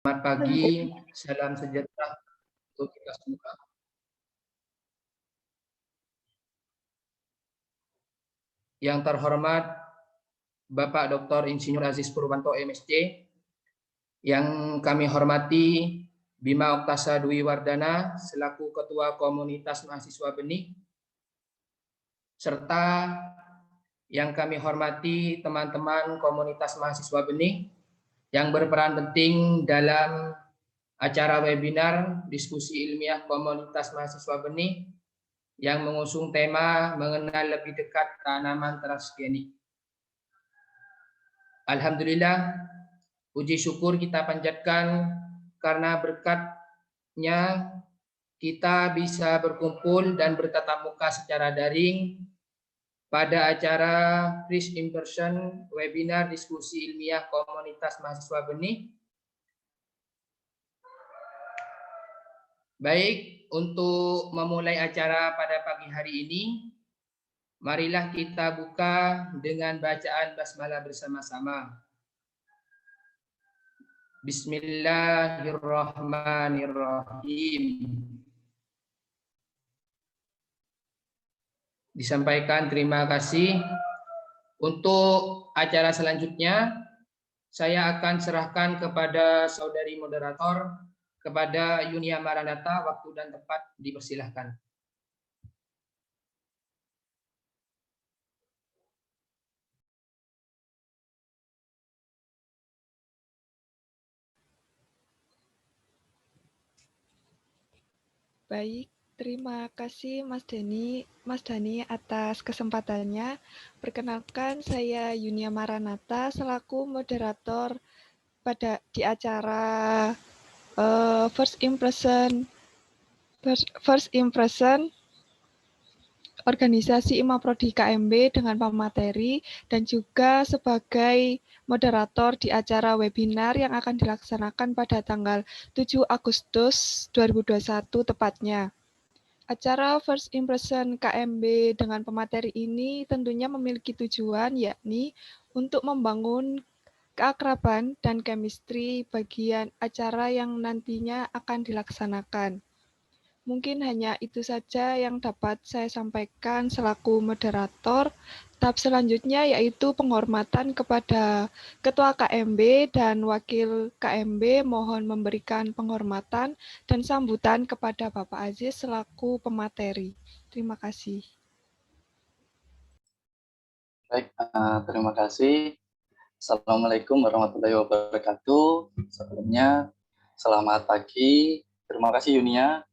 Selamat pagi, salam sejahtera untuk kita semua. Yang terhormat Bapak Dr. Insinyur Aziz Purwanto MSc, yang kami hormati Bima Oktasa Dwi Wardana selaku Ketua Komunitas Mahasiswa Benih, serta yang kami hormati teman-teman Komunitas Mahasiswa Benih yang berperan penting dalam acara webinar diskusi ilmiah Komunitas Mahasiswa Benih yang mengusung tema mengenal lebih dekat tanaman transgenik. Alhamdulillah, puji syukur kita panjatkan karena berkatnya kita bisa berkumpul dan bertatap muka secara daring pada acara First in Person webinar diskusi ilmiah Komunitas Mahasiswa Benih. Baik, untuk memulai acara pada pagi hari ini, marilah kita buka dengan bacaan basmalah bersama-sama. Bismillahirrahmanirrahim. Disampaikan terima kasih. Untuk acara selanjutnya, saya akan serahkan kepada saudari moderator, kepada Yunia Maranata, waktu dan tempat dipersilahkan. Baik, terima kasih Mas Dani atas kesempatannya. Perkenalkan, saya Yunia Maranata selaku moderator di acara First Impression organisasi IMAPRODI KMB dengan pemateri dan juga sebagai moderator di acara webinar yang akan dilaksanakan pada tanggal 7 Agustus 2021 tepatnya. Acara First Impression KMB dengan pemateri ini tentunya memiliki tujuan yakni untuk membangun keakraban dan chemistry bagian acara yang nantinya akan dilaksanakan. Mungkin hanya itu saja yang dapat saya sampaikan selaku moderator. Tahap selanjutnya yaitu penghormatan kepada Ketua KMB dan Wakil KMB, mohon memberikan penghormatan dan sambutan kepada Bapak Aziz selaku pemateri. Terima kasih. Baik, terima kasih. Assalamualaikum warahmatullahi wabarakatuh. Sebelumnya, selamat pagi. Terima kasih Yunia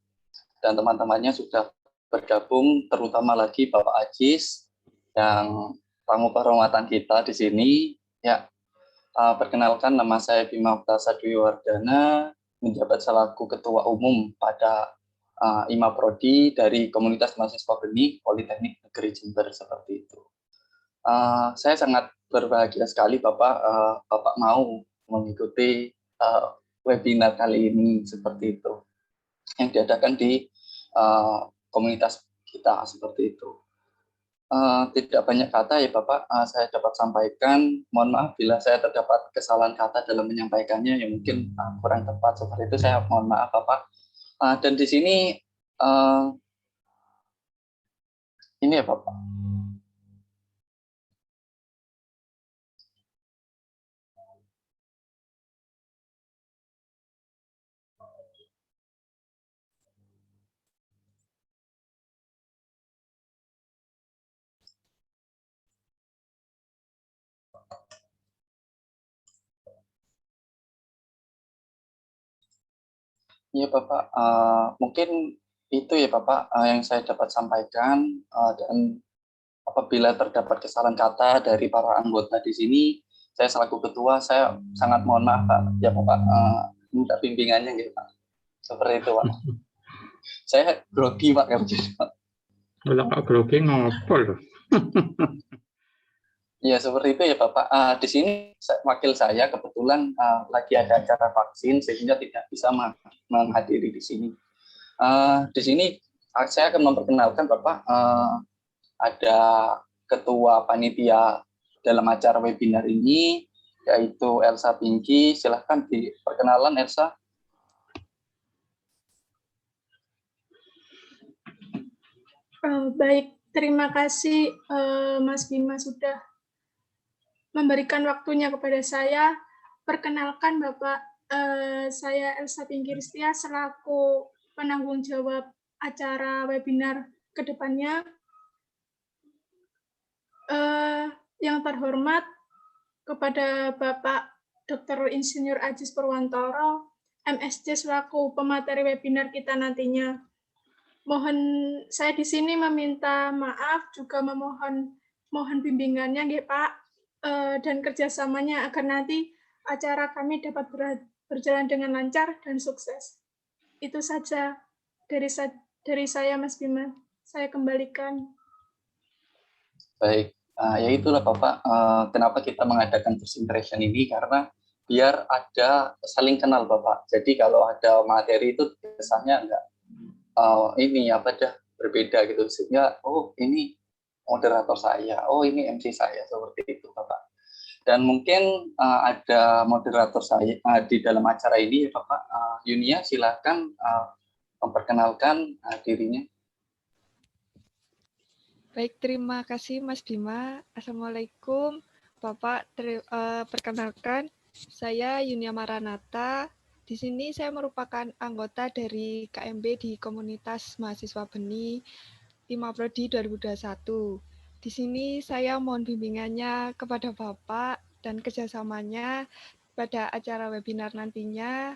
dan teman-temannya sudah bergabung, terutama lagi Bapak Aziz yang tamu kehormatan kita di sini. Ya, perkenalkan nama saya Bima Oktasa Dwi Wardana, menjabat selaku Ketua Umum pada IMAPRODI dari Komunitas Mahasiswa Benih Politeknik Negeri Jember seperti itu. Saya sangat berbahagia sekali Bapak mau mengikuti webinar kali ini seperti itu yang diadakan di komunitas kita seperti itu. Tidak banyak kata ya Bapak, saya dapat sampaikan. Mohon maaf bila saya terdapat kesalahan kata dalam menyampaikannya yang mungkin kurang tepat seperti itu. Saya mohon maaf Bapak. Dan di sini ini ya Bapak. Iya Bapak, mungkin itu ya Bapak yang saya dapat sampaikan, dan apabila terdapat kesalahan kata dari para anggota di sini, saya selaku ketua, saya sangat mohon maaf Pak, ya Bapak, minta bimbingannya gitu Pak, seperti itu Pak. Saya grogi Pak kerja Pak. Kalau nggak grogi ngobrol. Ya seperti itu ya Bapak. Di sini wakil saya kebetulan lagi ada acara vaksin sehingga tidak bisa menghadiri di sini. Di sini saya akan memperkenalkan Bapak, ada ketua panitia dalam acara webinar ini yaitu Elsa Pinky. Silahkan diperkenalan, Elsa. Baik, terima kasih Mas Bima sudah memberikan waktunya kepada saya. Perkenalkan Bapak, saya Elsa Pinky Ristia selaku penanggung jawab acara webinar ke depannya. Yang terhormat kepada Bapak Dr. Insinyur Ajis Purwantoro, MSc selaku pemateri webinar kita nantinya. Mohon saya di sini meminta maaf, juga mohon bimbingannya nggih Pak, dan kerjasamanya agar nanti acara kami dapat berjalan dengan lancar dan sukses. Itu saja dari saya Mas Bima. Saya kembalikan. Baik, ya itulah Bapak, kenapa kita mengadakan first impression ini, karena biar ada saling kenal Bapak. Jadi kalau ada materi itu biasanya enggak ini apa dah berbeda gitu, sehingga oh ini moderator saya, oh ini MC saya, seperti itu Bapak. Dan mungkin ada moderator saya di dalam acara ini Bapak. Yunia, silakan memperkenalkan dirinya. Baik, terima kasih Mas Bima. Assalamualaikum Bapak. Perkenalkan, saya Yunia Maranata. Di sini saya merupakan anggota dari KMB di Komunitas Mahasiswa Beni 5 Prodi 2021. Di sini saya mohon bimbingannya kepada Bapak dan kerjasamanya pada acara webinar nantinya.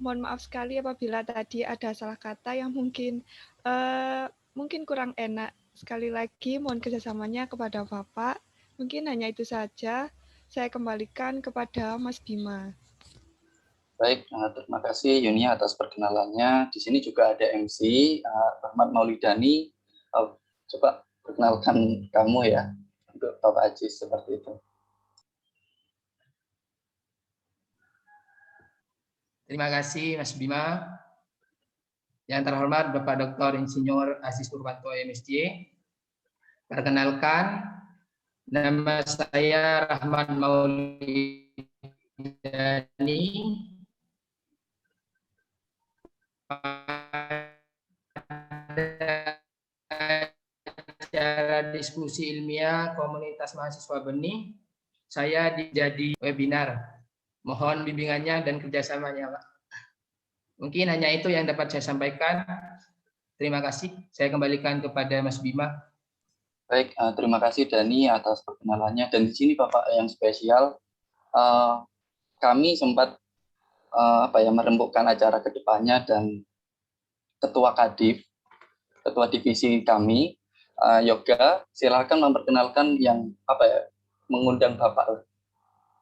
Mohon maaf sekali apabila tadi ada salah kata yang mungkin kurang enak. Sekali lagi mohon kerjasamanya kepada Bapak. Mungkin hanya itu saja. Saya kembalikan kepada Mas Bima. Baik, terima kasih Yunia atas perkenalannya. Di sini juga ada MC Rahmat Maulidani. Coba perkenalkan kamu ya untuk Bapak Ajis, seperti itu. Terima kasih Mas Bima. Yang terhormat Bapak Dr. Insinyur Ajis Purwanto MSc. Perkenalkan, nama saya Rahmat Maulidani. Acara diskusi ilmiah Komunitas Mahasiswa Beni, saya jadi webinar. Mohon bimbingannya dan kerjasamanya, Pak. Mungkin hanya itu yang dapat saya sampaikan. Terima kasih. Saya kembalikan kepada Mas Bima. Baik, terima kasih Dani atas perkenalannya. Dan di sini Bapak yang spesial, kami sempat merembukkan acara ke depannya, dan Ketua Kadif, Ketua Divisi kami, Yoga, silakan memperkenalkan yang mengundang Bapak,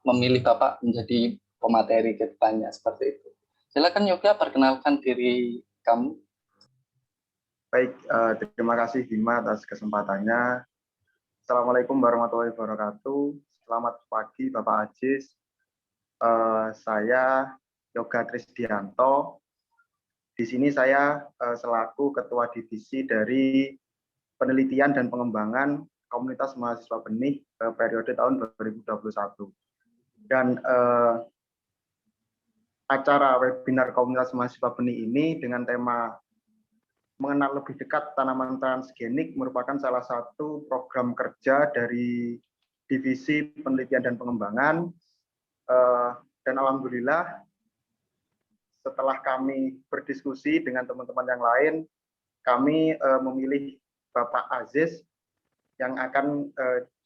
memilih Bapak menjadi pemateri ke depannya, seperti itu. Silakan Yoga, perkenalkan diri kamu. Baik, terima kasih Bima atas kesempatannya. Assalamualaikum warahmatullahi wabarakatuh. Selamat pagi Bapak Ajis. Saya Yoga Trisdianto. Di sini saya selaku Ketua Divisi dari Penelitian dan Pengembangan Komunitas Mahasiswa Benih periode tahun 2021. Dan acara webinar Komunitas Mahasiswa Benih ini dengan tema mengenal lebih dekat tanaman transgenik merupakan salah satu program kerja dari Divisi Penelitian dan Pengembangan. Dan alhamdulillah setelah kami berdiskusi dengan teman-teman yang lain, kami memilih Bapak Aziz yang akan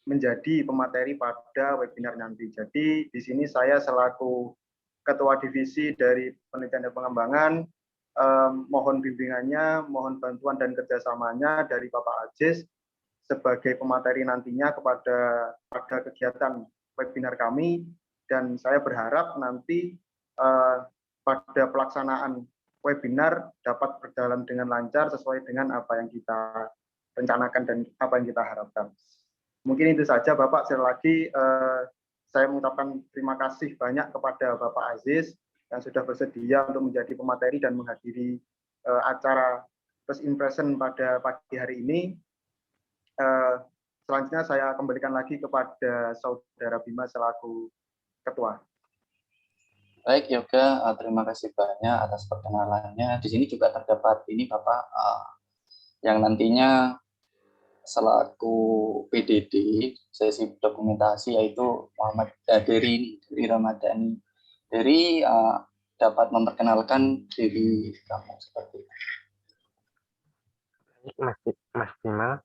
menjadi pemateri pada webinar nanti. Jadi di sini saya selaku Ketua Divisi dari Penelitian dan Pengembangan, mohon bimbingannya, mohon bantuan dan kerjasamanya dari Bapak Aziz sebagai pemateri nantinya pada kegiatan webinar kami, dan saya berharap nanti pada pelaksanaan webinar dapat berjalan dengan lancar sesuai dengan apa yang kita rencanakan dan apa yang kita harapkan. Mungkin itu saja Bapak. Sekali lagi saya mengucapkan terima kasih banyak kepada Bapak Aziz yang sudah bersedia untuk menjadi pemateri dan menghadiri acara first impression pada pagi hari ini. Selanjutnya saya kembalikan lagi kepada Saudara Bima selaku Ketua. Baik, Yoga, terima kasih banyak atas perkenalannya. Di sini juga terdapat ini Bapak yang nantinya selaku PDD sesi dokumentasi, yaitu Muhammad Dery Ramadhani. Dery dapat memperkenalkan diri kamu seperti itu. Mas Bima,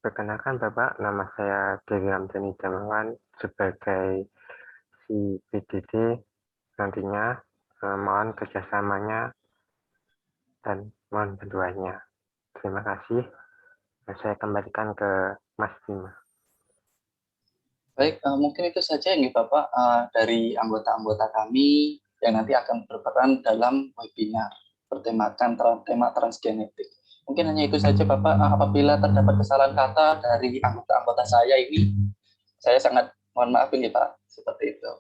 perkenalkan Bapak, nama saya Dery Ramadhani Damawan sebagai si PDD. Nantinya mohon kerjasamanya dan mohon berdoanya. Terima kasih. Saya kembalikan ke Mas Bima. Baik, mungkin itu saja yang Bapak dari anggota-anggota kami yang nanti akan berperan dalam webinar bertemakan tema transgenetik. Mungkin hanya itu saja Bapak. Apabila terdapat kesalahan kata dari anggota-anggota saya ini, saya sangat mohon maaf ini Pak, seperti itu.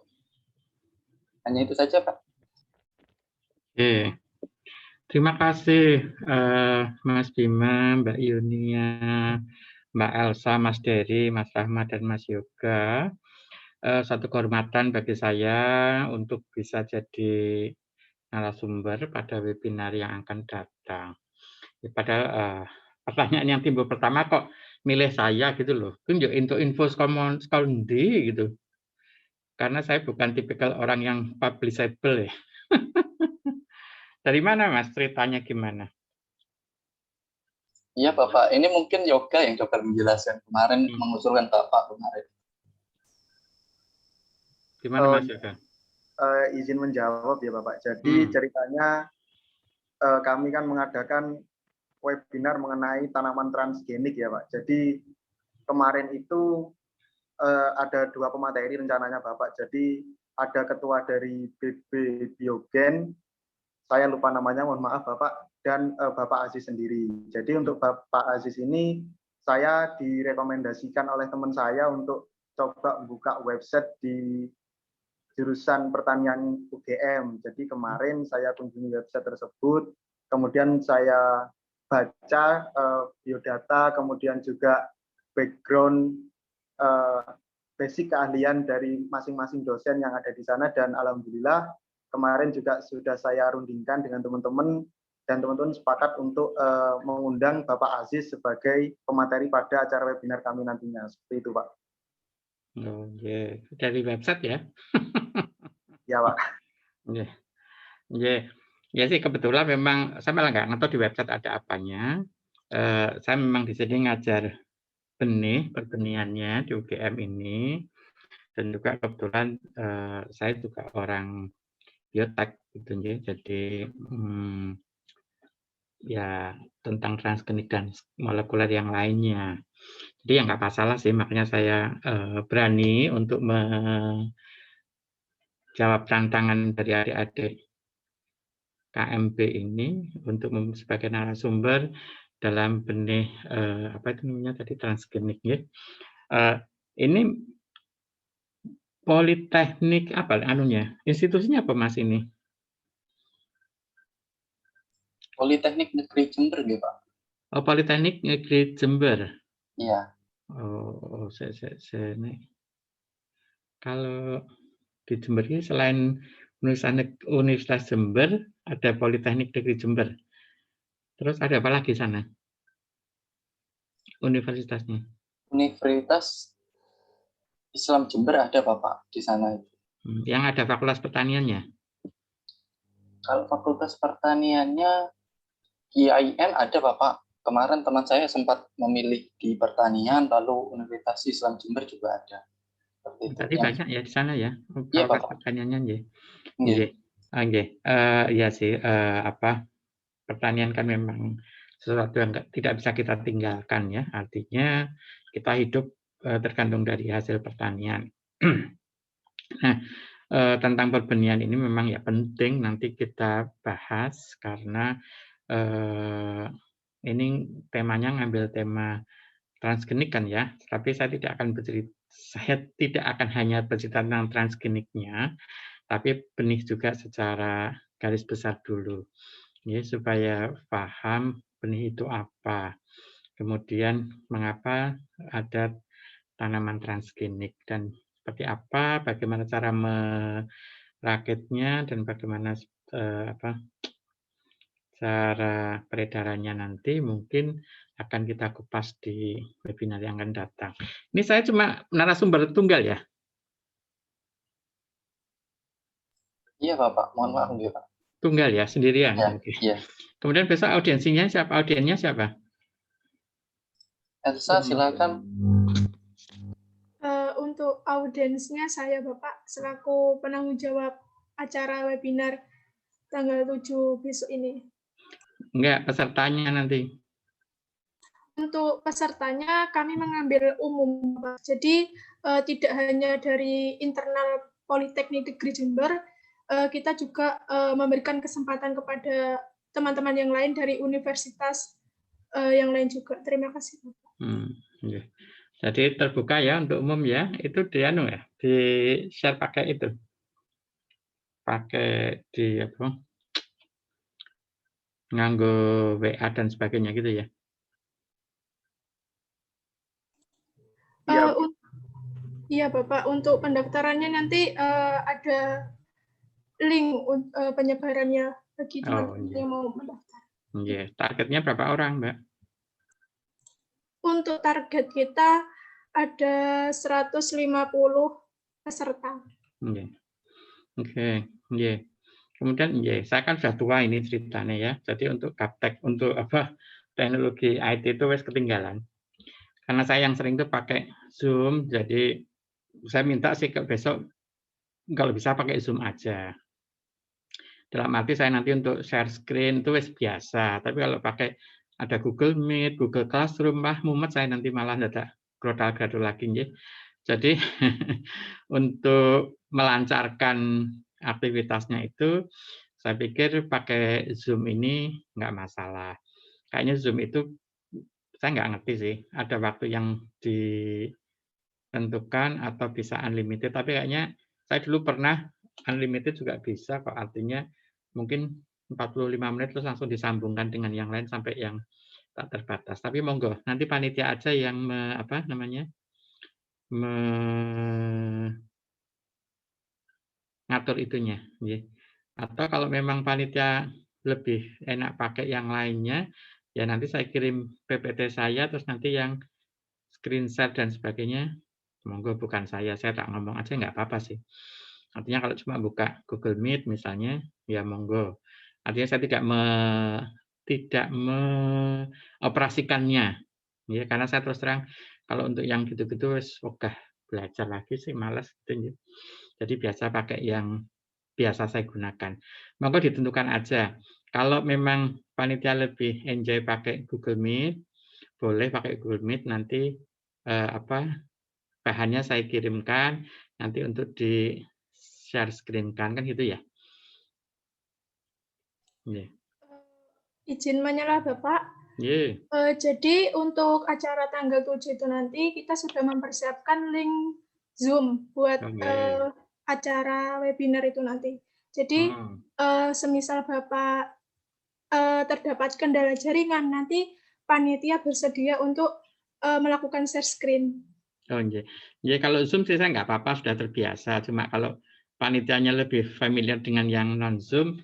Hanya itu saja Pak. Oke. Terima kasih Mas Bima, Mbak Yunia, Mbak Elsa, Mas Dery, Mas Rahmat, dan Mas Yoga. Satu kehormatan bagi saya untuk bisa jadi narasumber pada webinar yang akan datang. Padahal pertanyaan yang timbul pertama kok milih saya gitu loh. Itu untuk info skondi gitu. Karena saya bukan tipikal orang yang publishable ya. Dari mana Mas? Ceritanya gimana? Iya Bapak, ini mungkin Yoga yang coba menjelaskan kemarin, mengusulkan Bapak kemarin. Gimana Mas Yoga? Izin menjawab ya Bapak. Jadi ceritanya kami kan mengadakan webinar mengenai tanaman transgenik ya Pak. Jadi kemarin itu ada 2 pemateri rencananya Bapak. Jadi ada ketua dari BB Biogen, saya lupa namanya, mohon maaf Bapak, dan Bapak Aziz sendiri. Jadi untuk Bapak Aziz ini saya direkomendasikan oleh teman saya untuk coba membuka website di jurusan pertanian UGM. Jadi kemarin saya kunjungi website tersebut, kemudian saya baca biodata, kemudian juga background basic keahlian dari masing-masing dosen yang ada di sana, dan alhamdulillah kemarin juga sudah saya rundingkan dengan teman-teman, dan teman-teman sepakat untuk mengundang Bapak Aziz sebagai pemateri pada acara webinar kami nantinya. Seperti itu Pak. Oh, yeah. Dari website ya? Ya Pak. Yeah. Yeah. Ya sih kebetulan memang saya malah nggak ngerti di website ada apanya. Saya memang di sini ngajar perbenihannya di UGM ini, dan juga kebetulan saya juga orang biotek gitu ya. Jadi ya tentang transgenik dan molekuler yang lainnya. Jadi ya nggak masalah sih, makanya saya berani untuk menjawab tantangan dari adik-adik KMB ini untuk sebagai narasumber dalam benih apa itu namanya tadi transgenik ya. Ini Politeknik apa anunya? Institusinya apa Mas ini? Politeknik Negeri Jember ya Pak. Oh, Politeknik Negeri Jember. Iya. Oh, kalau di Jember ini selain Universitas Jember, ada Politeknik Negeri Jember. Terus ada apa lagi sana? Universitasnya? Universitas Islam Jember ada Bapak di sana. Yang ada Fakultas Pertaniannya? Kalau Fakultas Pertaniannya IAIN ada Bapak. Kemarin teman saya sempat memilih di pertanian, lalu Universitas Islam Jember juga ada. Tadi banyak ya di sana ya, Iya, Fakultas Bapak. Pertaniannya ya. Iya. Ya sih, pertanian kan memang sesuatu yang tidak bisa kita tinggalkan ya. Artinya kita hidup tergantung dari hasil pertanian. Nah, tentang perbenihan ini memang ya penting nanti kita bahas karena ini temanya ngambil tema transgenik kan ya. Tapi saya tidak akan hanya bercerita tentang transgeniknya, tapi benih juga secara garis besar dulu. Ya, supaya paham benih itu apa. Kemudian mengapa ada tanaman transgenik dan seperti apa, bagaimana cara merakitnya, dan bagaimana cara peredarannya nanti mungkin akan kita kupas di webinar yang akan datang. Ini saya cuma narasumber tunggal ya? Iya Bapak, mohon maaf nih Pak. Tunggal ya, sendirian. Ya, Oke. iya. Kemudian besok audiensinya siapa? Audiennya siapa? Elsa silakan. Untuk audiensnya saya Bapak selaku penanggung jawab acara webinar tanggal 7 besok ini. Enggak, pesertanya nanti. Untuk pesertanya kami mengambil umum, Pak. Jadi tidak hanya dari internal Politeknik Negeri Jember, kita juga memberikan kesempatan kepada teman-teman yang lain dari universitas yang lain juga. Terima kasih, Pak. Okay. Jadi terbuka ya untuk umum ya. Itu di share pakai itu. Pakai di apa? Nganggo WA dan sebagainya gitu ya. Iya Bapak, untuk pendaftarannya nanti ada link penyebarannya bagi teman-teman yang mau mendaftar. Iya, targetnya berapa orang, Mbak? Untuk target kita ada 150 peserta. Oke. Kemudian saya kan sudah tua ini ceritanya ya. Jadi untuk gaptek, untuk teknologi IT itu wes ketinggalan. Karena saya yang sering tuh pakai Zoom, jadi saya minta sih besok kalau bisa pakai Zoom aja. Dalam arti saya nanti untuk share screen itu wes biasa. Tapi kalau pakai ada Google Meet, Google Classroom, mumet saya nanti malah ada gradul lagi. Jadi untuk melancarkan aktivitasnya itu, saya pikir pakai Zoom ini nggak masalah. Kayaknya Zoom itu saya nggak ngerti sih, ada waktu yang ditentukan atau bisa unlimited, tapi kayaknya saya dulu pernah unlimited juga bisa kok, artinya mungkin 45 menit terus langsung disambungkan dengan yang lain sampai yang tak terbatas. Tapi monggo, nanti panitia aja yang mengatur itunya. Atau kalau memang panitia lebih enak pakai yang lainnya, ya nanti saya kirim PPT saya, terus nanti yang screenshot dan sebagainya, monggo bukan saya tak ngomong aja nggak apa-apa sih. Artinya kalau cuma buka Google Meet misalnya, ya monggo. Artinya saya tidak mengoperasikannya, ya karena saya terus terang kalau untuk yang gitu-gitu belajar lagi sih malas gitu. Jadi biasa pakai yang biasa saya gunakan. Monggo ditentukan aja. Kalau memang panitia lebih enjoy pakai Google Meet, boleh pakai Google Meet, nanti bahannya saya kirimkan nanti untuk di share screen kan gitu ya. Izin menyalah Bapak. Jadi untuk acara tanggal 7 itu nanti kita sudah mempersiapkan link Zoom buat acara webinar itu nanti. Jadi semisal Bapak terdapat kendala jaringan, nanti panitia bersedia untuk melakukan share screen. Kalau Zoom sih saya nggak apa-apa, sudah terbiasa. Cuma kalau panitianya lebih familiar dengan yang non Zoom,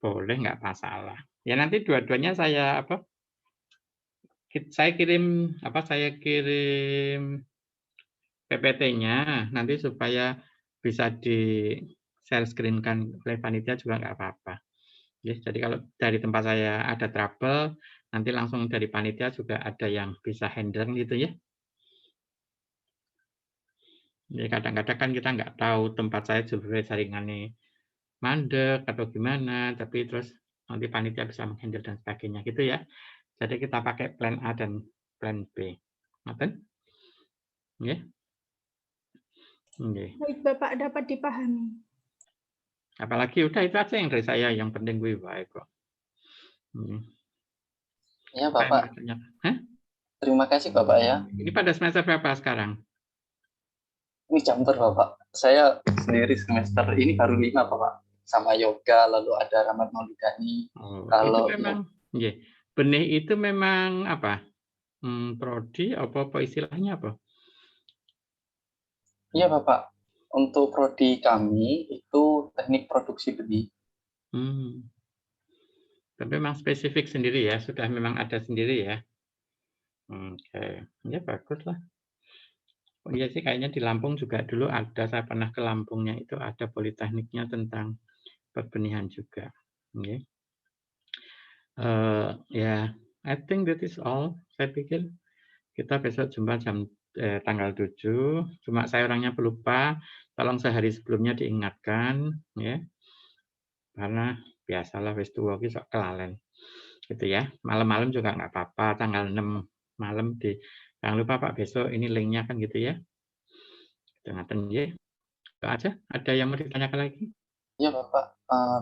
boleh nggak masalah. Ya nanti dua-duanya saya kirim PPT-nya nanti supaya bisa di share screen-kan oleh panitia juga nggak apa-apa. Jadi kalau dari tempat saya ada trouble, nanti langsung dari panitia juga ada yang bisa handle gitu ya. Kadang-kadang kan kita nggak tahu tempat saya juga jaringannya mandek atau gimana, tapi terus nanti panitia bisa menghandle dan sebagainya gitu ya. Jadi kita pakai plan A dan plan B. Ngoten? Nggih. Baik Bapak, dapat dipahami. Apalagi udah itu aja yang dari saya, yang penting gue baik kok. Iya Bapak. Terima kasih Bapak ya. Ini pada semester berapa sekarang? Ini Jember Bapak. Saya sendiri semester ini baru 5 Bapak. Sama yoga, lalu ada Rahmat Maulidani. Kalau itu memang, benih itu memang apa? Prodi apa istilahnya apa? Iya Bapak. untuk prodi kami itu teknik produksi benih. Tapi memang spesifik sendiri ya, sudah memang ada sendiri ya. Oke, ya bagus lah. Oh iya sih, kayaknya di Lampung juga dulu ada, saya pernah ke Lampungnya itu ada politekniknya tentang perbenihan juga. Okay. Ya, I think that is all. Saya pikir kita besok jumpa tanggal 7. Cuma saya orangnya pelupa, tolong sehari sebelumnya diingatkan, ya. Karena biasalah wis tuwa ki sok kelalen. Gitu ya. Malam-malam juga nggak apa-apa, tanggal 6 malam jangan lupa Pak, besok ini linknya kan gitu ya. Dengarkan ya. Itu aja. Ada yang mau ditanyakan lagi? Ya Bapak,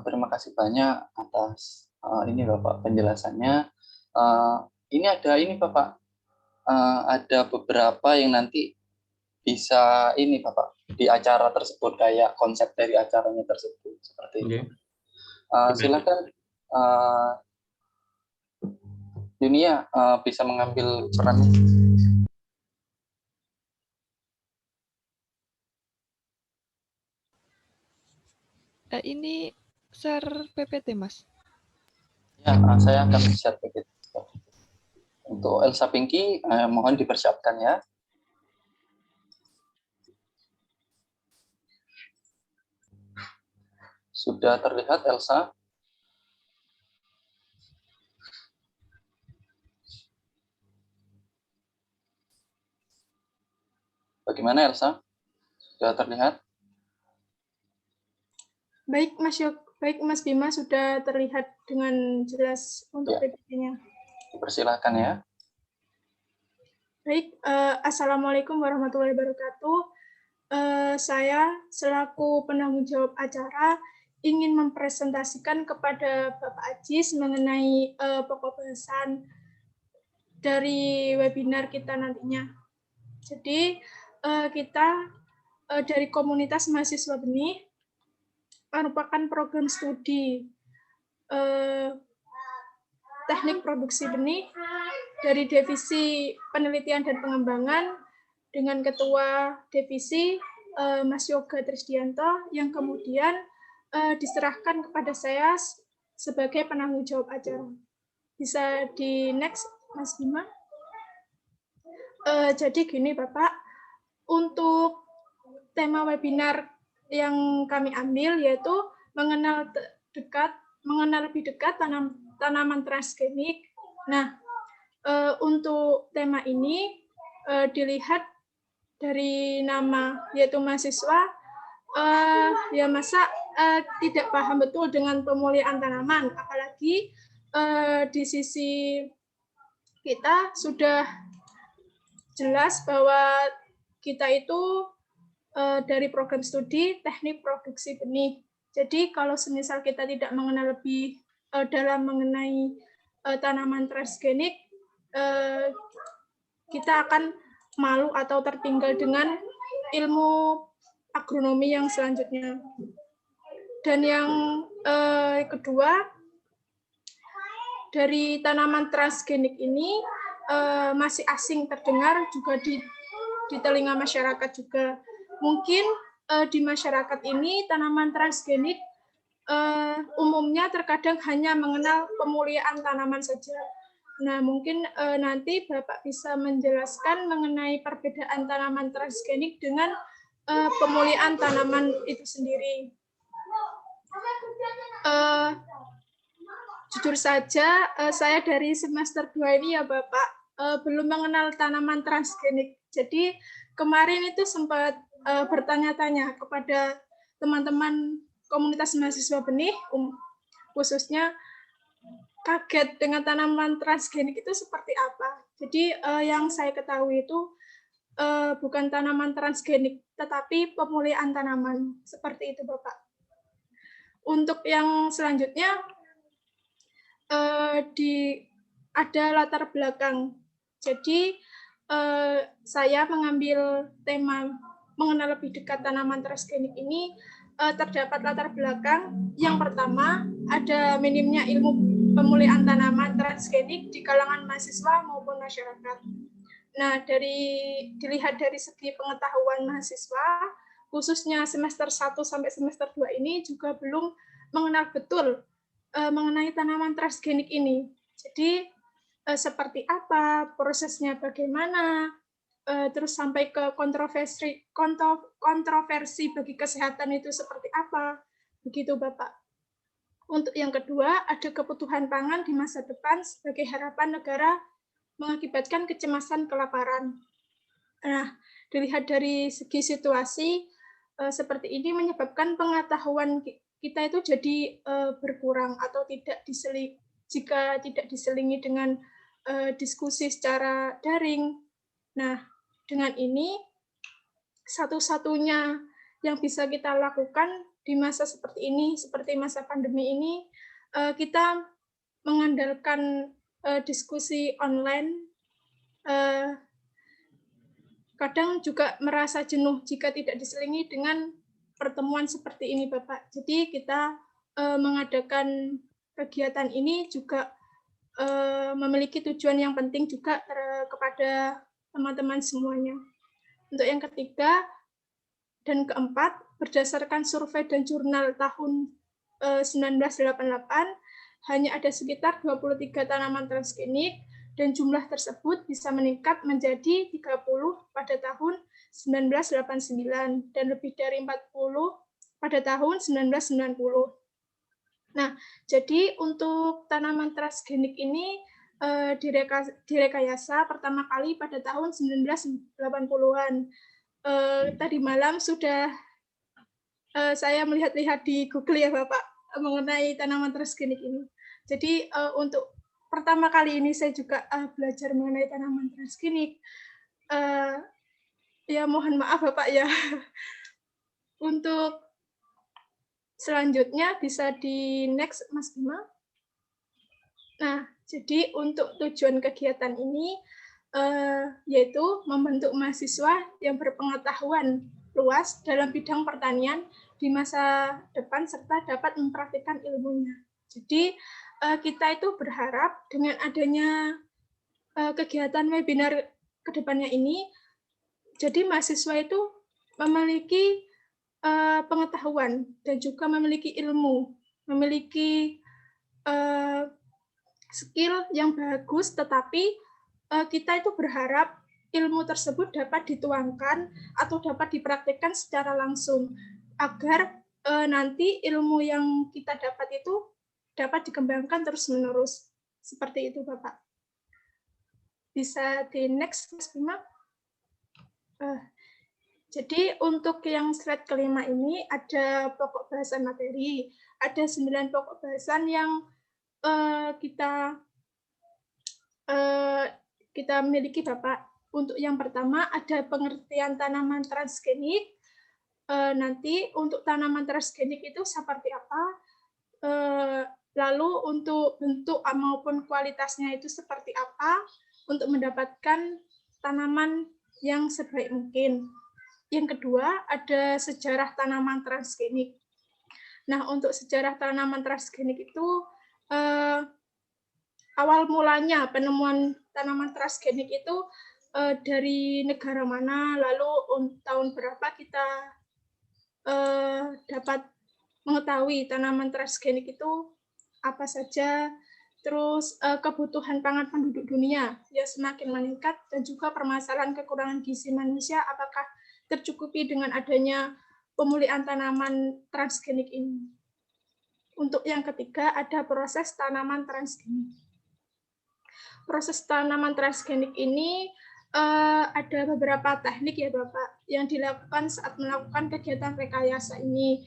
terima kasih banyak atas ini Bapak penjelasannya. Ini ada ini Bapak, ada beberapa yang nanti bisa ini Bapak di acara tersebut kayak konsep dari acaranya tersebut seperti itu. Silakan Yunia bisa mengambil perannya. Ini share PPT, Mas. Ya, saya akan share PPT. Untuk Elsa Pinky, mohon dipersiapkan ya. Sudah terlihat Elsa? Bagaimana Elsa? Sudah terlihat? Baik Mas Bima, sudah terlihat dengan jelas untuk PPT-nya. Persilahkan ya. Baik, Assalamualaikum warahmatullahi wabarakatuh. Saya selaku penanggung jawab acara ingin mempresentasikan kepada Bapak Ajis mengenai pokok bahasan dari webinar kita nantinya. Jadi kita dari komunitas mahasiswa benih merupakan program studi teknik produksi benih dari Divisi Penelitian dan Pengembangan dengan Ketua Divisi Mas Yoga Trisdianto yang kemudian diserahkan kepada saya sebagai penanggung jawab acara. Bisa di next, Mas Bima. Jadi gini Bapak, untuk tema webinar yang kami ambil yaitu mengenal lebih dekat tanaman transgenik. Nah, untuk tema ini dilihat dari nama yaitu mahasiswa, ya masa tidak paham betul dengan pemulihan tanaman, apalagi di sisi kita sudah jelas bahwa kita itu dari program studi teknik produksi benih. Jadi kalau semisal kita tidak mengenal lebih dalam mengenai tanaman transgenik, kita akan malu atau tertinggal dengan ilmu agronomi yang selanjutnya. Dan yang kedua, dari tanaman transgenik ini masih asing terdengar juga di telinga masyarakat juga. Mungkin di masyarakat ini tanaman transgenik umumnya terkadang hanya mengenal pemulihan tanaman saja. Nah, mungkin nanti Bapak bisa menjelaskan mengenai perbedaan tanaman transgenik dengan pemulihan tanaman itu sendiri. Jujur saja, saya dari semester 2 ini ya Bapak, belum mengenal tanaman transgenik. Jadi kemarin itu sempat bertanya-tanya kepada teman-teman komunitas mahasiswa benih, khususnya kaget dengan tanaman transgenik itu seperti apa. Jadi yang saya ketahui itu bukan tanaman transgenik, tetapi pemulihan tanaman. Seperti itu Bapak. Untuk yang selanjutnya, ada latar belakang. Jadi saya mengambil tema mengenal lebih dekat tanaman transgenik ini, terdapat latar belakang. Yang pertama, ada minimnya ilmu pemulihan tanaman transgenik di kalangan mahasiswa maupun masyarakat. Nah, dilihat dari segi pengetahuan mahasiswa, khususnya semester 1 sampai semester 2 ini juga belum mengenal betul mengenai tanaman transgenik ini. Jadi seperti apa, prosesnya bagaimana, terus sampai ke kontroversi bagi kesehatan itu seperti apa, begitu Bapak. Untuk yang kedua, ada kebutuhan pangan di masa depan sebagai harapan negara mengakibatkan kecemasan kelaparan. Nah, dilihat dari segi situasi seperti ini menyebabkan pengetahuan kita itu jadi berkurang atau jika tidak diselingi dengan diskusi secara daring. Nah, dengan ini satu-satunya yang bisa kita lakukan di masa seperti ini, seperti masa pandemi ini, kita mengandalkan diskusi online. Kadang juga merasa jenuh jika tidak diselingi dengan pertemuan seperti ini, Bapak. Jadi kita mengadakan kegiatan ini juga memiliki tujuan yang penting juga kepada teman-teman semuanya. Untuk yang ketiga dan keempat, berdasarkan survei dan jurnal tahun 1988, hanya ada sekitar 23 tanaman transgenik, dan jumlah tersebut bisa meningkat menjadi 30 pada tahun 1989 dan lebih dari 40 pada tahun 1990. Nah, jadi untuk tanaman transgenik ini direkayasa pertama kali pada tahun 1980-an. Tadi malam sudah saya melihat-lihat di Google ya Bapak mengenai tanaman transgenik ini. Jadi untuk pertama kali ini saya juga belajar mengenai tanaman transgenik. Ya mohon maaf Bapak ya. Untuk selanjutnya bisa di next Mas Bima. Nah, jadi untuk tujuan kegiatan ini yaitu membentuk mahasiswa yang berpengetahuan luas dalam bidang pertanian di masa depan serta dapat mempraktikkan ilmunya. Jadi kita itu berharap dengan adanya kegiatan webinar ke depannya ini, jadi mahasiswa itu memiliki pengetahuan dan juga memiliki ilmu, memiliki skill yang bagus, tetapi kita itu berharap ilmu tersebut dapat dituangkan atau dapat dipraktikkan secara langsung, agar nanti ilmu yang kita dapat itu dapat dikembangkan terus-menerus. Seperti itu, Bapak. Bisa di next, Mas Bima. Jadi untuk yang slide kelima ini ada pokok bahasan materi. Ada 9 pokok bahasan yang kita miliki, Bapak. Untuk yang pertama ada pengertian tanaman transgenik. Nanti untuk tanaman transgenik itu seperti apa? Lalu untuk bentuk maupun kualitasnya itu seperti apa untuk mendapatkan tanaman yang sebaik mungkin. Yang kedua, ada sejarah tanaman transgenik. Nah, untuk sejarah tanaman transgenik itu awal mulanya penemuan tanaman transgenik itu dari negara mana, lalu tahun berapa kita dapat mengetahui tanaman transgenik itu apa saja, terus kebutuhan pangan penduduk dunia yang semakin meningkat, dan juga permasalahan kekurangan gizi manusia apakah tercukupi dengan adanya pemulihan tanaman transgenik ini. Untuk yang ketiga ada proses tanaman transgenik. Proses tanaman transgenik ini ada beberapa teknik ya Bapak yang dilakukan saat melakukan kegiatan rekayasa ini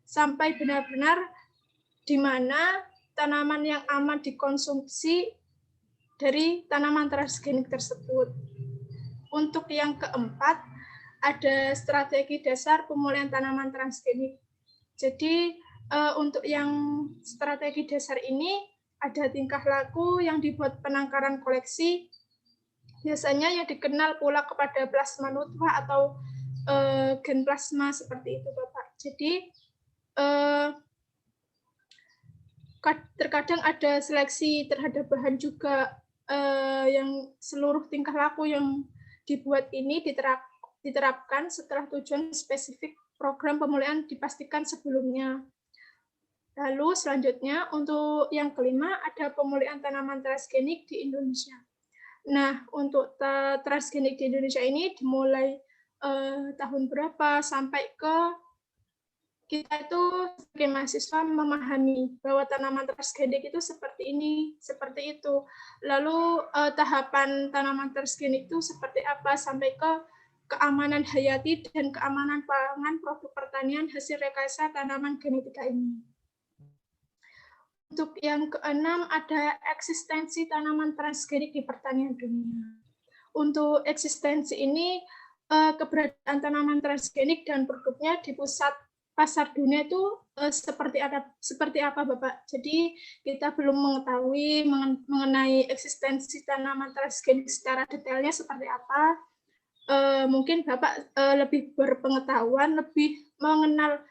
sampai benar-benar di mana tanaman yang aman dikonsumsi dari tanaman transgenik tersebut. Untuk yang keempat, ada strategi dasar pemulihan tanaman transgenik. Jadi untuk yang strategi dasar ini ada tingkah laku yang dibuat penangkaran koleksi, biasanya yang dikenal pula kepada plasma nutfah atau gen plasma seperti itu Bapak. Jadi terkadang ada seleksi terhadap bahan juga yang seluruh tingkah laku yang dibuat ini diterapkan setelah tujuan spesifik program pemulihan dipastikan sebelumnya. Lalu selanjutnya untuk yang kelima ada pemulihan tanaman transgenik di Indonesia. Nah, untuk transgenik di Indonesia ini dimulai tahun berapa sampai ke kita itu sebagai mahasiswa memahami bahwa tanaman transgenik itu seperti ini, seperti itu. Lalu tahapan tanaman transgenik itu seperti apa sampai ke keamanan hayati dan keamanan pangan produk pertanian hasil rekayasa tanaman genetika ini. Untuk yang keenam ada eksistensi tanaman transgenik di pertanian dunia. Untuk eksistensi ini keberadaan tanaman transgenik dan produknya di pusat pasar dunia itu seperti apa Bapak? Jadi kita belum mengetahui mengenai eksistensi tanaman transgenik secara detailnya seperti apa. Mungkin Bapak lebih berpengetahuan, lebih mengenal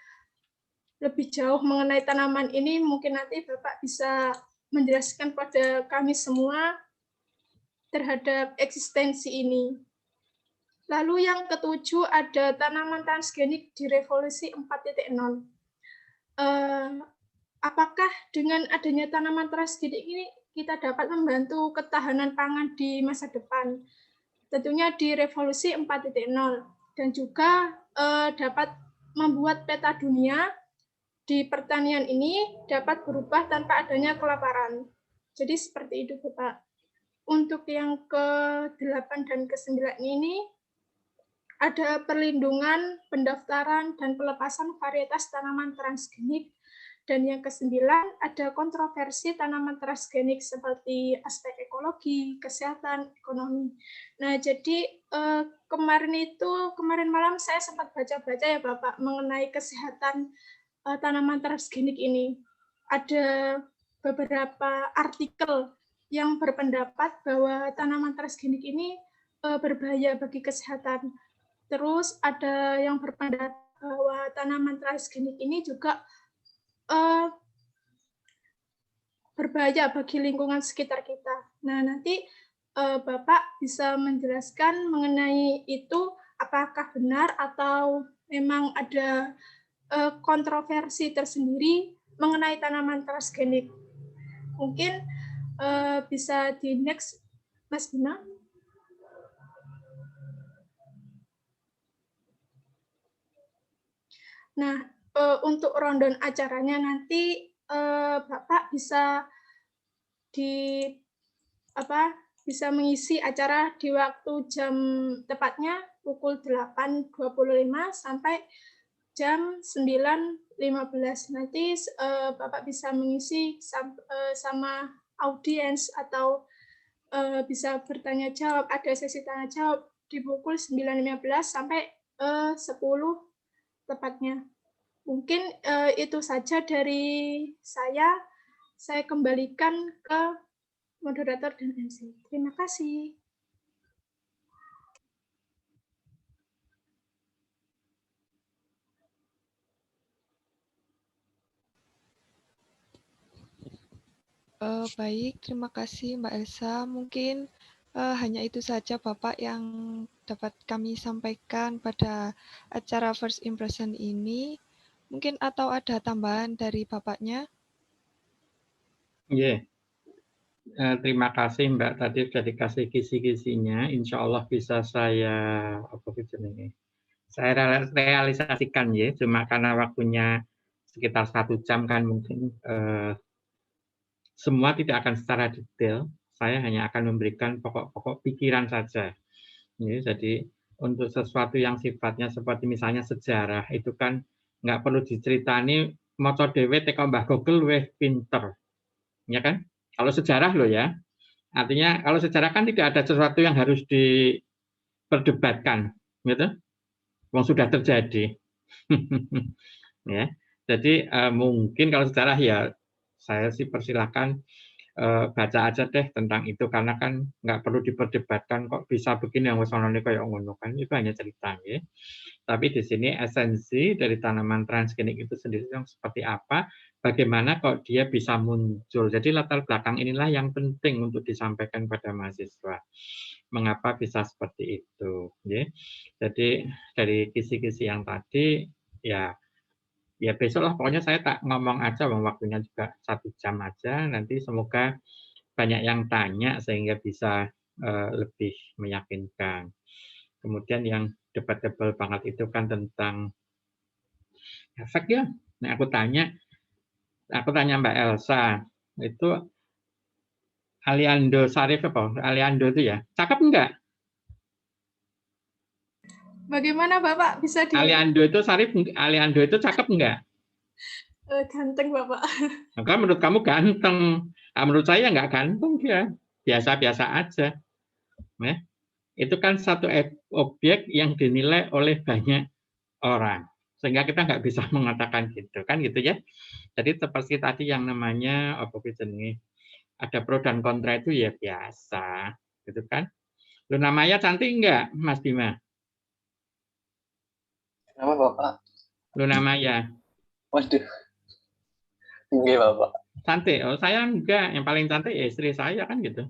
lebih jauh mengenai tanaman ini, mungkin nanti Bapak bisa menjelaskan pada kami semua terhadap eksistensi ini. Lalu yang ketujuh ada tanaman transgenik di revolusi 4.0. Apakah dengan adanya tanaman transgenik ini kita dapat membantu ketahanan pangan di masa depan? Tentunya di revolusi 4.0 dan juga dapat membuat peta dunia di pertanian ini dapat berubah tanpa adanya kelaparan. Jadi seperti itu Bapak. Untuk yang ke-8 dan ke-9 ini ada perlindungan, pendaftaran, dan pelepasan varietas tanaman transgenik. Dan yang ke-9 ada kontroversi tanaman transgenik seperti aspek ekologi, kesehatan, ekonomi. Nah, jadi kemarin malam saya sempat baca-baca ya Bapak mengenai kesehatan tanaman transgenik ini. Ada beberapa artikel yang berpendapat bahwa tanaman transgenik ini berbahaya bagi kesehatan. Terus ada yang berpendapat bahwa tanaman transgenik ini juga berbahaya bagi lingkungan sekitar kita. Nah, nanti Bapak bisa menjelaskan mengenai itu apakah benar atau memang ada kontroversi tersendiri mengenai tanaman transgenik. Mungkin bisa di next, Mas Bima. Nah, untuk rundown acaranya nanti Bapak bisa bisa mengisi acara di waktu jam tepatnya pukul 8.25 sampai jam 9.15. Nanti Bapak bisa mengisi sama audiens atau bisa bertanya jawab, ada sesi tanya jawab di pukul 9.15 sampai 10 tepatnya. Mungkin itu saja dari saya. Saya kembalikan ke moderator dan MC. Terima kasih. Baik, terima kasih Mbak Elsa. Mungkin hanya itu saja Bapak yang dapat kami sampaikan pada acara First Impression ini. Mungkin atau ada tambahan dari Bapaknya? Yeah. Terima kasih Mbak, tadi sudah dikasih kisi-kisinya. Insya Allah bisa saya realisasikan ya. Cuma karena waktunya sekitar 1 jam kan mungkin semua tidak akan secara detail. Saya hanya akan memberikan pokok-pokok pikiran saja. Ya, jadi untuk sesuatu yang sifatnya seperti misalnya sejarah itu kan nggak perlu diceritani moco dewe teko Mbah Google weh pinter, ya kan? Kalau sejarah loh ya, artinya kalau sejarah kan tidak ada sesuatu yang harus diperdebatkan, gitu. Yang sudah terjadi. Ya, jadi mungkin kalau sejarah ya saya sih persilakan baca aja deh tentang itu, karena kan nggak perlu diperdebatkan kok bisa begini yang wesonone kayak ngono kan, itu hanya cerita ya. Tapi di sini esensi dari tanaman transgenik itu sendiri yang seperti apa, bagaimana kok dia bisa muncul. Jadi latar belakang inilah yang penting untuk disampaikan pada mahasiswa. Mengapa bisa seperti itu, ya. Jadi dari kisi-kisi yang tadi ya besok lah, pokoknya saya tak ngomong aja, waktunya juga 1 jam aja, nanti semoga banyak yang tanya sehingga bisa lebih meyakinkan. Kemudian yang debatable banget itu kan tentang efek ya. Nah, aku tanya Mbak Elsa, itu Aliando Sarif apa? Aliando itu ya, cakep enggak? Bagaimana Bapak bisa di Aliando itu Sarif, Aliando itu cakep enggak? ganteng Bapak? Maka menurut kamu ganteng. Nah, menurut saya nggak ganteng dia, biasa-biasa aja. Nah, itu kan satu objek yang dinilai oleh banyak orang, sehingga kita nggak bisa mengatakan gitu kan, gitu ya. Jadi seperti tadi yang namanya apa jenenge, ada pro dan kontra itu ya biasa, gitu kan. Luna Maya cantik enggak, Mas Bima? Kenapa Bapak? Luna Maya. Waduh, tinggi Bapak. Cantik. Oh, saya enggak. Yang paling cantik ya istri saya kan gitu.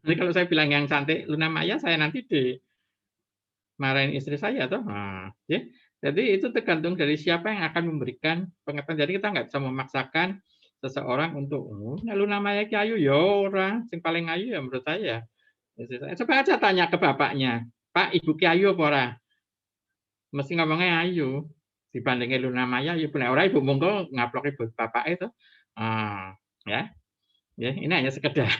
Jadi kalau saya bilang yang cantik Luna Maya, saya nanti dimarahin istri saya toh. Nah, ya. Jadi itu tergantung dari siapa yang akan memberikan pengetahuan. Jadi kita nggak bisa memaksakan seseorang untuk Luna Maya ki ayu ya orang sing paling ayu ya menurut saya. Coba aja tanya ke bapaknya, Pak, Ibu ki ayu apa ora? Mesti ngomongnya ayu. Dibandingin Luna Maya, ya benar orang ibu monggo ngaplok ibu bapak itu. Ya. Ya, ini hanya sekedar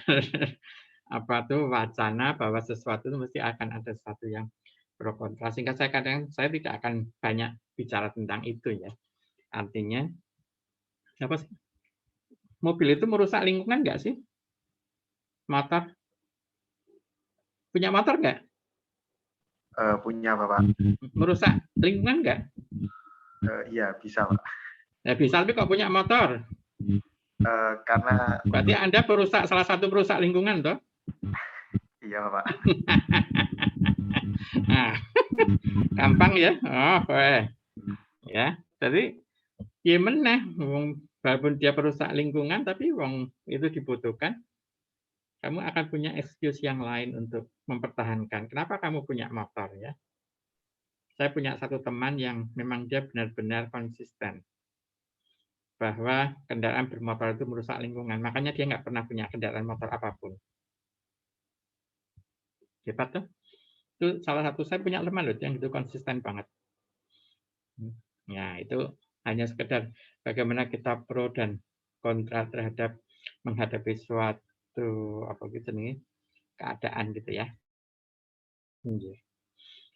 apa tuh wacana bahwa sesuatu itu mesti akan ada sesuatu yang pro kontra. Sehingga saya tidak akan banyak bicara tentang itu ya. Artinya apa sih? Mobil itu merusak lingkungan nggak sih? Motor? Punya motor nggak? Punya Bapak. Merusak lingkungan nggak? Iya, bisa Pak. Ya bisa, tapi kok punya motor? Karena berarti Anda salah satu perusak lingkungan toh? iya Bapak. Nah, gampang ya. Oh, ya. Jadi gimana? Walaupun dia perusak lingkungan, tapi wong itu dibutuhkan. Kamu akan punya excuse yang lain untuk mempertahankan. Kenapa kamu punya motor ya? Saya punya satu teman yang memang dia benar-benar konsisten bahwa kendaraan bermotor itu merusak lingkungan. Makanya dia nggak pernah punya kendaraan motor apapun. Hebat tuh. Itu salah satu, saya punya teman loh yang itu konsisten banget. Ya, itu hanya sekedar bagaimana kita pro dan kontra terhadap menghadapi suatu apa gitu nih keadaan gitu ya.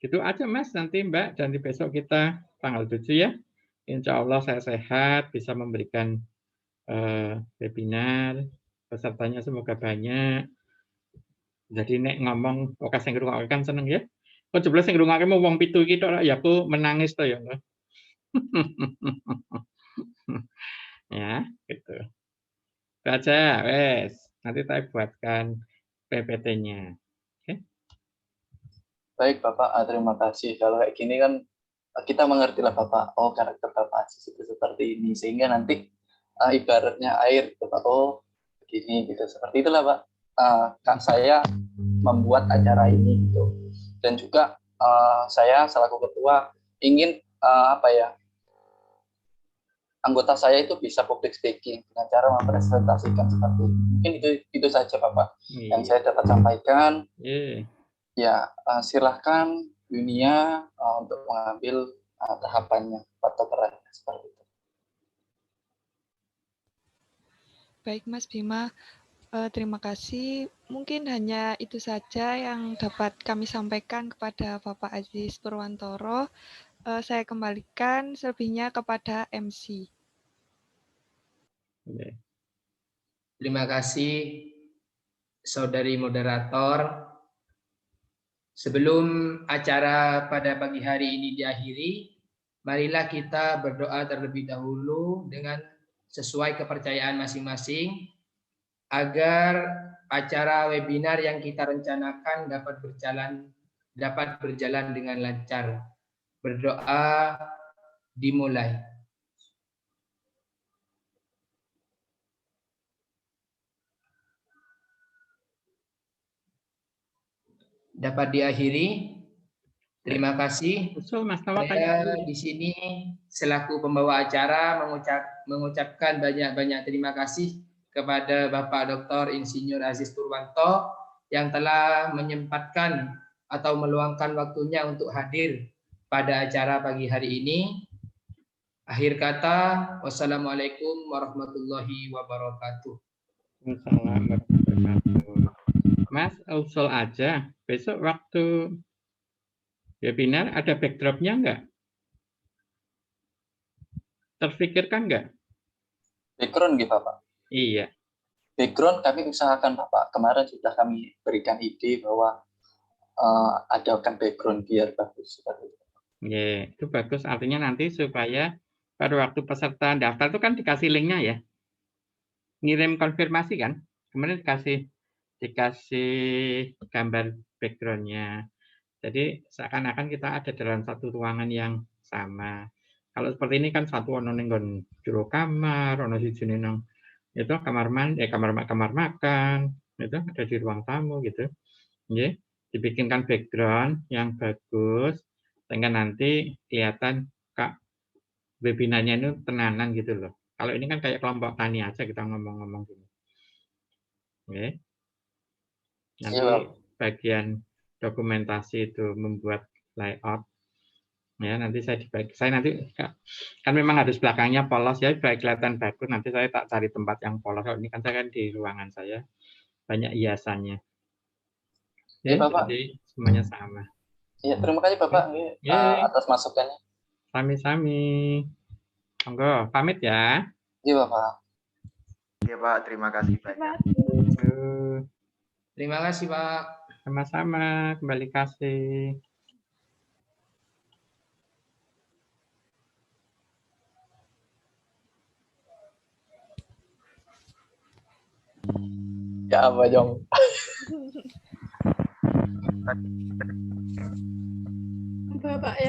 Gitu aja Mas, nanti Mbak, dan besok kita tanggal 7 ya. Insya Allah saya sehat, bisa memberikan webinar, pesertanya semoga banyak. Jadi nek ngomong oke sing ngrungokke kan seneng ya. Kok jebule sing ngrungokke mau wong 7 iki tok ya aku menangis to ya. Ya, gitu. Baca, wes. Nanti saya buatkan PPT-nya. Oke. Baik Bapak, terima kasih. Kalau kayak gini kan kita mengerti lah Bapak, oh karakter Bapak Aziz itu seperti ini, sehingga nanti ibaratnya air, Bapak, oh begini gitu. Seperti itulah Pak. Kan saya membuat acara ini gitu. Dan juga saya selaku ketua ingin anggota saya itu bisa public speaking dengan cara mempresentasikan seperti ini. Mungkin itu saja Bapak yang saya dapat sampaikan. Ya, silahkan dunia untuk mengambil tahapannya atau perannya seperti itu. Baik Mas Bima, terima kasih. Mungkin hanya itu saja yang dapat kami sampaikan kepada Bapak Aziz Purwantoro. Saya kembalikan selebihnya kepada MC. Terima kasih Saudari Moderator. Sebelum acara pada pagi hari ini diakhiri, marilah kita berdoa terlebih dahulu dengan sesuai kepercayaan masing-masing agar acara webinar yang kita rencanakan dapat berjalan dengan lancar. Berdoa dimulai. Dapat diakhiri. Terima kasih. Saya di sini selaku pembawa acara mengucapkan banyak-banyak terima kasih kepada Bapak Dr. Insinyur Aziz Purwanto yang telah menyempatkan atau meluangkan waktunya untuk hadir pada acara pagi hari ini. Akhir kata, wassalamualaikum warahmatullahi wabarakatuh. Mas, usul aja, besok waktu webinar ada backdrop-nya enggak? Terfikirkan enggak? Background gitu Bapak? Iya. Background kami usahakan Bapak. Kemarin sudah kami berikan ide bahwa adakan background biar bagus. Ya, itu bagus. Artinya nanti supaya pada waktu peserta daftar itu kan dikasih linknya ya. Ngirim konfirmasi kan? Kemudian dikasih gambar background-nya. Jadi seakan-akan kita ada dalam satu ruangan yang sama. Kalau seperti ini kan satu ono ning jero kamar, ono sijine nang itu kamar mandi, kamar makan, itu ada di ruang tamu gitu. Nggih, dibikinkan background yang bagus sehingga nanti kelihatan Kak webinarnya itu tenanan gitu loh. Kalau ini kan kayak kelompok tani aja kita ngomong-ngomong gini. Oke. Nanti bagian dokumentasi itu membuat layout. Ya, nanti saya nanti kan memang harus belakangnya polos ya, biar kelihatan bagus. Nanti saya tak cari tempat yang polos. Kalau ini kan saya kan di ruangan saya banyak hiasannya. Ya, Bapak. jadi semuanya sama. Iya, terima kasih Bapak atas masukannya. Sami-sami. Monggo, pamit ya. Iya Bapak. Iya Pak, terima kasih banyak. Terima kasih Pak. Sama-sama, kembali kasih. Ya apa Jong? Bapak ya.